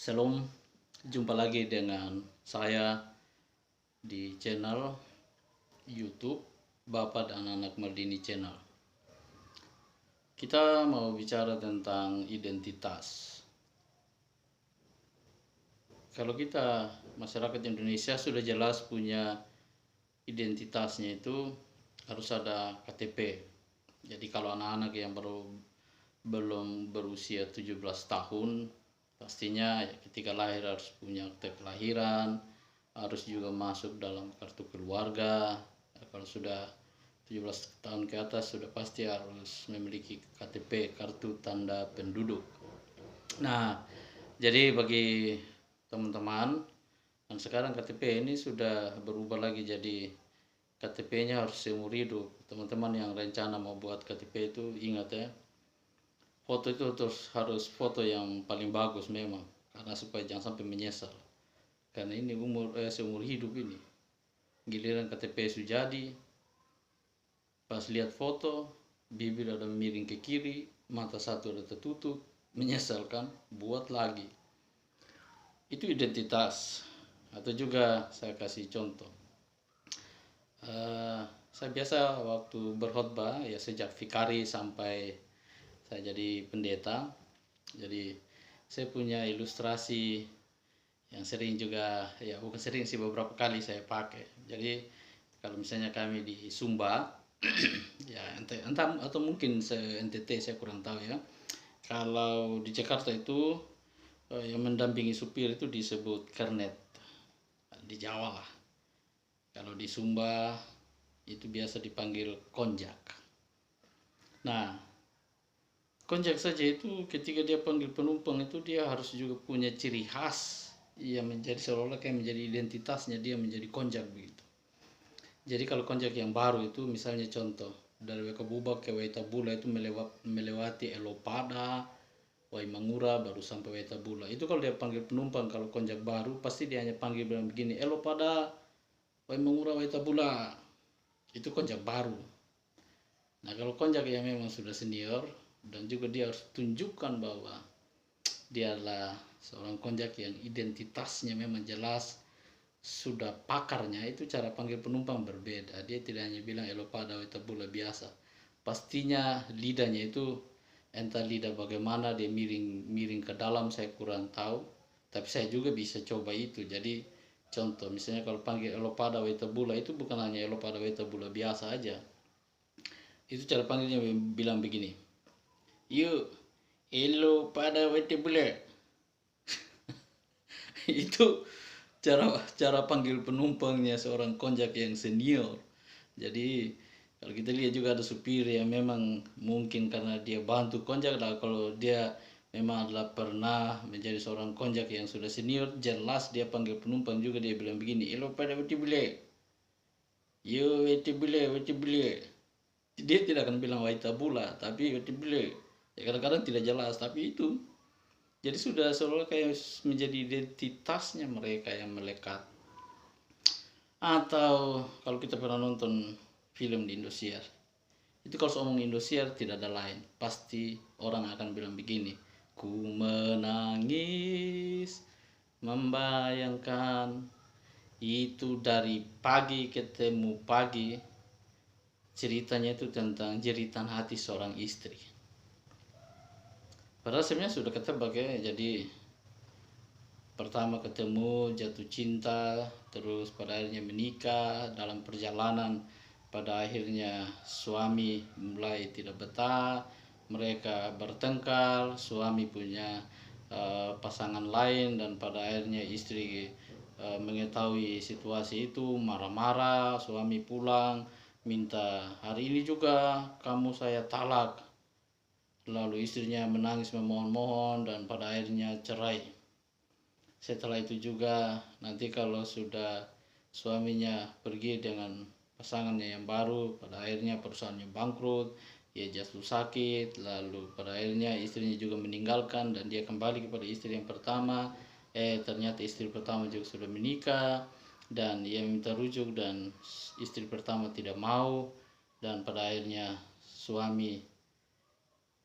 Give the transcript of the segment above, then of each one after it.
Shalom, jumpa lagi dengan saya di channel YouTube Bapak dan Anak Mardini Channel. Kita mau bicara tentang identitas. Kalau kita masyarakat Indonesia sudah jelas punya identitasnya, itu harus ada KTP. Jadi kalau anak-anak yang belum berusia 17 tahun, pastinya ya, ketika lahir harus punya akte kelahiran, harus juga masuk dalam kartu keluarga. Kalau sudah 17 tahun ke atas sudah pasti harus memiliki KTP, kartu tanda penduduk. Nah, jadi bagi teman-teman, dan sekarang KTP ini sudah berubah lagi, jadi KTP-nya harus seumur hidup. Teman-teman yang rencana mau buat KTP itu ingat ya, foto itu harus foto yang paling bagus memang, karena supaya jangan sampai menyesal. Karena ini seumur hidup ini. Giliran KTP sudah jadi, pas lihat foto, bibir ada miring ke kiri, mata satu ada tertutup, menyesalkan, buat lagi. Itu identitas. Atau juga saya kasih contoh. Saya biasa waktu berkhotbah ya, sejak vikari sampai saya jadi pendeta, jadi saya punya ilustrasi yang sering juga, ya bukan sering sih, beberapa kali saya pakai. Jadi kalau misalnya kami di Sumba ya entah atau mungkin NTT, saya kurang tahu ya. Kalau di Jakarta itu yang mendampingi supir itu disebut kernet, di Jawa lah. Kalau di Sumba itu biasa dipanggil konjak. Nah, konjak saja itu ketika dia panggil penumpang itu dia harus juga punya ciri khas yang menjadi seolah-olah kayak menjadi identitasnya, dia menjadi konjak begitu. Jadi kalau konjak yang baru itu, misalnya contoh dari Wekabubak ke Waitabula itu melewati Elopada, Waimangura, baru sampai Waitabula. Itu kalau dia panggil penumpang, kalau konjak baru pasti dia hanya panggil bilang begini, Elopada, Waimangura, Waitabula. Itu konjak baru. Nah, kalau konjak yang memang sudah senior, dan juga dia harus tunjukkan bahwa dia adalah seorang konjak yang identitasnya memang jelas, sudah pakarnya, itu cara panggil penumpang berbeda. Dia tidak hanya bilang Elopada Waitabula biasa, pastinya lidahnya itu entah lidah bagaimana, dia miring ke dalam, saya kurang tahu, tapi saya juga bisa coba itu. Jadi contoh misalnya kalau panggil Elopada Waitabula, itu bukan hanya Elopada Waitabula biasa aja, itu cara panggilnya bilang begini, yuk Elopada Waitabula. Itu cara panggil penumpangnya seorang konjak yang senior. Jadi kalau kita lihat juga ada supir yang memang mungkin karena dia bantu konjak lah, kalau dia memang adalah pernah menjadi seorang konjak yang sudah senior, jelas dia panggil penumpang juga dia bilang begini, Elopada Waitabula, yo Waitabula. Dia tidak akan bilang Waitabula, tapi Waitabula. Ya kadang-kadang tidak jelas, tapi itu jadi sudah seolah kayak menjadi identitasnya mereka yang melekat. Atau kalau kita pernah nonton film di Indosiar, itu kalau ngomong Indosiar tidak ada lain, pasti orang akan bilang begini, ku menangis membayangkan itu dari pagi ketemu pagi. Ceritanya itu tentang jeritan hati seorang istri. Padahal sebenarnya sudah ketebak ya. Jadi pertama ketemu, jatuh cinta, terus pada akhirnya menikah. Dalam perjalanan pada akhirnya suami mulai tidak betah, mereka bertengkar, suami punya pasangan lain, dan pada akhirnya istri mengetahui situasi itu marah-marah, suami pulang minta hari ini juga kamu saya talak. Lalu istrinya menangis memohon-mohon dan pada akhirnya cerai. Setelah itu juga nanti kalau sudah suaminya pergi dengan pasangannya yang baru, pada akhirnya perusahaannya bangkrut, dia jatuh sakit, lalu pada akhirnya istrinya juga meninggalkan dan dia kembali kepada istri yang pertama. Ternyata istri pertama juga sudah menikah dan ia minta rujuk dan istri pertama tidak mau, dan pada akhirnya suami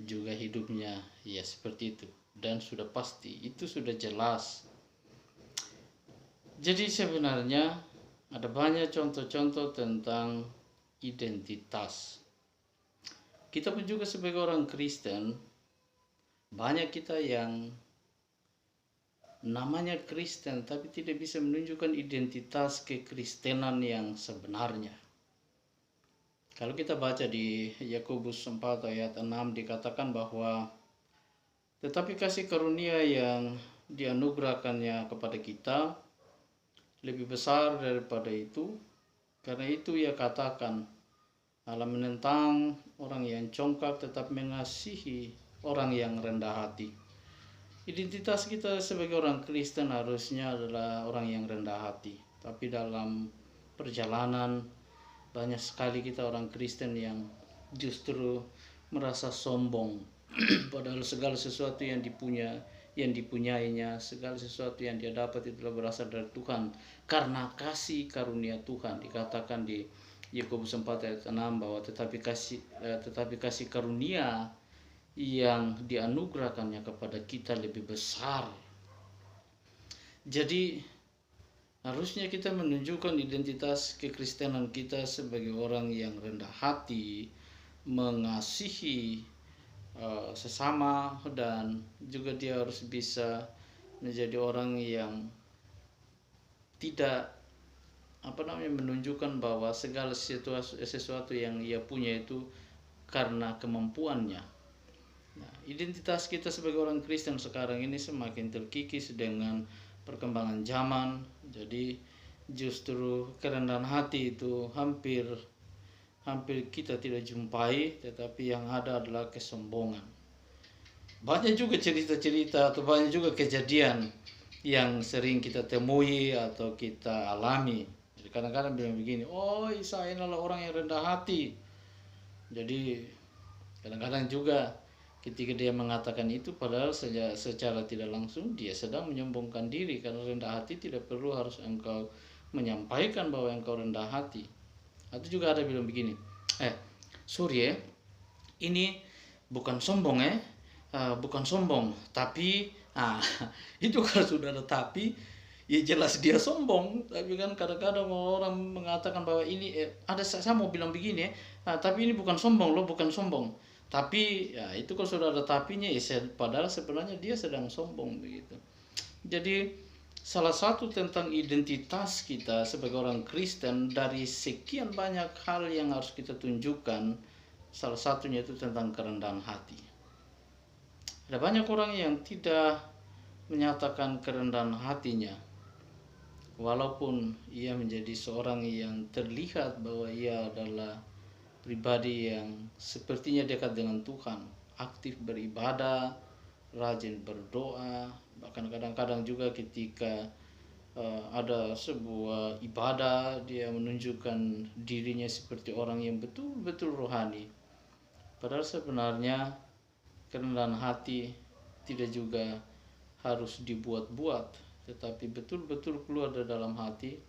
juga hidupnya ya seperti itu, dan sudah pasti, itu sudah jelas. Jadi sebenarnya ada banyak contoh-contoh tentang identitas. Kita pun juga sebagai orang Kristen, banyak kita yang namanya Kristen tapi tidak bisa menunjukkan identitas kekristenan yang sebenarnya. Kalau kita baca di Yakobus 4 ayat 6 dikatakan bahwa tetapi kasih karunia yang dianugerahkannya kepada kita lebih besar daripada itu. Karena itu ia katakan, Allah menentang orang yang congkak tetap mengasihi orang yang rendah hati. Identitas kita sebagai orang Kristen harusnya adalah orang yang rendah hati. Tapi dalam perjalanan banyak sekali kita orang Kristen yang justru merasa sombong. Padahal segala sesuatu yang dipunyainya, segala sesuatu yang dia dapat itulah berasal dari Tuhan. Karena kasih karunia Tuhan, dikatakan di Yakobus 4 ayat 6 bahwa tetapi kasih karunia yang dianugerahkannya kepada kita lebih besar. Jadi harusnya kita menunjukkan identitas kekristenan kita sebagai orang yang rendah hati, mengasihi sesama, dan juga dia harus bisa menjadi orang yang tidak menunjukkan bahwa segala sesuatu yang ia punya itu karena kemampuannya. Nah, identitas kita sebagai orang Kristen sekarang ini semakin terkikis dengan perkembangan zaman. Jadi justru kerendahan hati itu hampir kita tidak jumpai, tetapi yang ada adalah kesombongan. Banyak juga cerita-cerita atau banyak juga kejadian yang sering kita temui atau kita alami. Jadi kadang-kadang bilang begini, oh saya adalah orang yang rendah hati. Jadi kadang-kadang juga ketika dia mengatakan itu, padahal secara tidak langsung dia sedang menyombongkan diri. Karena rendah hati tidak perlu harus engkau menyampaikan bahwa engkau rendah hati. Atau juga ada bilang begini, sorry ini bukan sombong bukan sombong, tapi itu kalau sudah ada tapi, ya jelas dia sombong. Tapi kan kadang-kadang orang mengatakan bahwa ini saya mau bilang begini tapi ini bukan sombong loh, bukan sombong. Tapi ya itu kalau sudah ada tapinya, padahal sebenarnya dia sedang sombong begitu. Jadi salah satu tentang identitas kita sebagai orang Kristen, dari sekian banyak hal yang harus kita tunjukkan, salah satunya itu tentang kerendahan hati. Ada banyak orang yang tidak menyatakan kerendahan hatinya, walaupun ia menjadi seorang yang terlihat bahwa ia adalah pribadi yang sepertinya dekat dengan Tuhan, aktif beribadah, rajin berdoa. Bahkan kadang-kadang juga ketika ada sebuah ibadah, dia menunjukkan dirinya seperti orang yang betul-betul rohani. Padahal sebenarnya kerendahan hati tidak juga harus dibuat-buat, tetapi betul-betul keluar dari dalam hati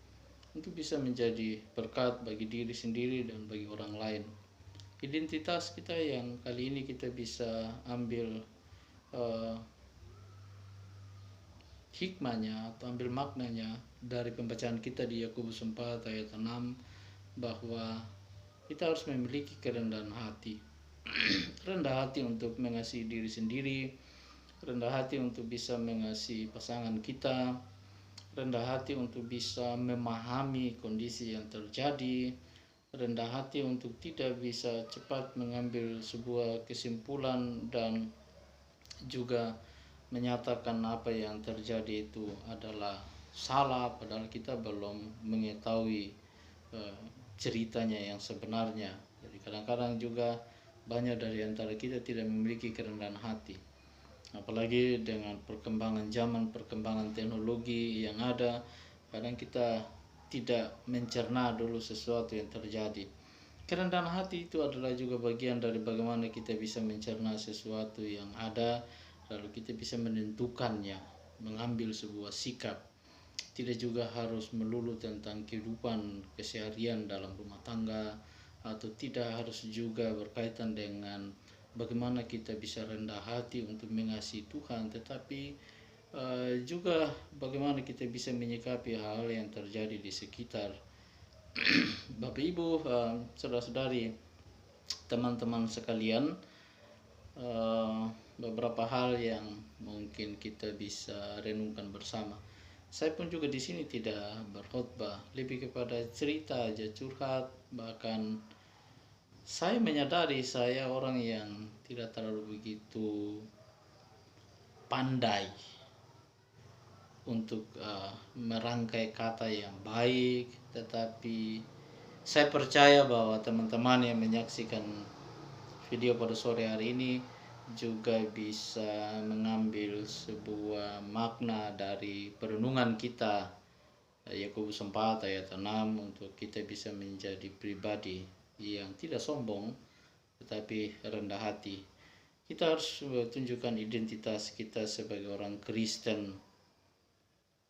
untuk bisa menjadi berkat bagi diri sendiri dan bagi orang lain. Identitas kita yang kali ini kita bisa ambil hikmahnya atau ambil maknanya dari pembacaan kita di Yakobus 4 ayat 6, bahwa kita harus memiliki kerendahan hati. Rendah hati untuk mengasihi diri sendiri, rendah hati untuk bisa mengasihi pasangan kita, rendah hati untuk bisa memahami kondisi yang terjadi, rendah hati untuk tidak bisa cepat mengambil sebuah kesimpulan dan juga menyatakan apa yang terjadi itu adalah salah, padahal kita belum mengetahui ceritanya yang sebenarnya. Jadi kadang-kadang juga banyak dari antara kita tidak memiliki kerendahan hati, apalagi dengan perkembangan zaman, perkembangan teknologi yang ada. Kadang kita tidak mencerna dulu sesuatu yang terjadi. Kerendahan hati itu adalah juga bagian dari bagaimana kita bisa mencerna sesuatu yang ada, lalu kita bisa menentukannya, mengambil sebuah sikap. Tidak juga harus melulu tentang kehidupan keseharian dalam rumah tangga, atau tidak harus juga berkaitan dengan bagaimana kita bisa rendah hati untuk mengasihi Tuhan, tetapi juga bagaimana kita bisa menyikapi hal yang terjadi di sekitar. Bapak Ibu, saudara-saudari, teman-teman sekalian, beberapa hal yang mungkin kita bisa renungkan bersama. Saya pun juga di sini tidak berkhotbah, lebih kepada cerita aja, curhat. Bahkan saya menyadari saya orang yang tidak terlalu begitu pandai untuk merangkai kata yang baik, tetapi saya percaya bahwa teman-teman yang menyaksikan video pada sore hari ini juga bisa mengambil sebuah makna dari perenungan kita, Yakobus 4 ayat 6, untuk kita bisa menjadi pribadi yang tidak sombong tetapi rendah hati. Kita harus tunjukkan identitas kita sebagai orang Kristen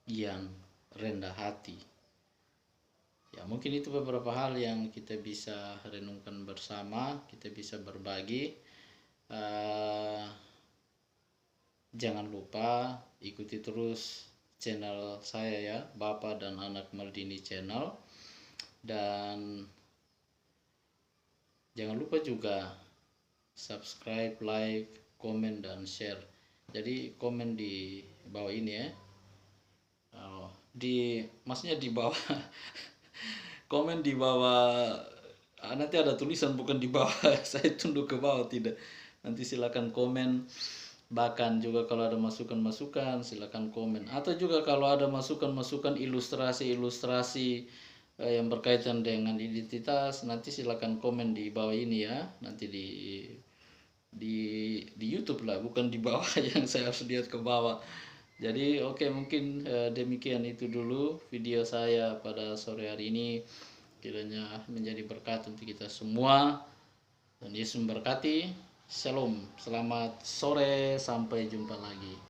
yang rendah hati. Ya, mungkin itu beberapa hal yang kita bisa renungkan bersama, kita bisa berbagi. Jangan lupa ikuti terus channel saya ya, Bapak dan Anak Maldini Channel. Dan jangan lupa juga subscribe, like, komen, dan share. Jadi komen di bawah ini ya. Maksudnya di bawah komen di bawah, nanti ada tulisan bukan di bawah saya tunduk ke bawah, tidak, nanti silakan komen. Bahkan juga kalau ada masukan-masukan silakan komen, atau juga kalau ada masukan-masukan ilustrasi-ilustrasi yang berkaitan dengan identitas, nanti silakan komen di bawah ini ya, nanti di YouTube lah, bukan di bawah yang saya harus lihat ke bawah. Jadi oke, mungkin demikian itu dulu video saya pada sore hari ini. Kiranya menjadi berkat untuk kita semua, dan Yesus memberkati. Shalom, selamat sore, sampai jumpa lagi.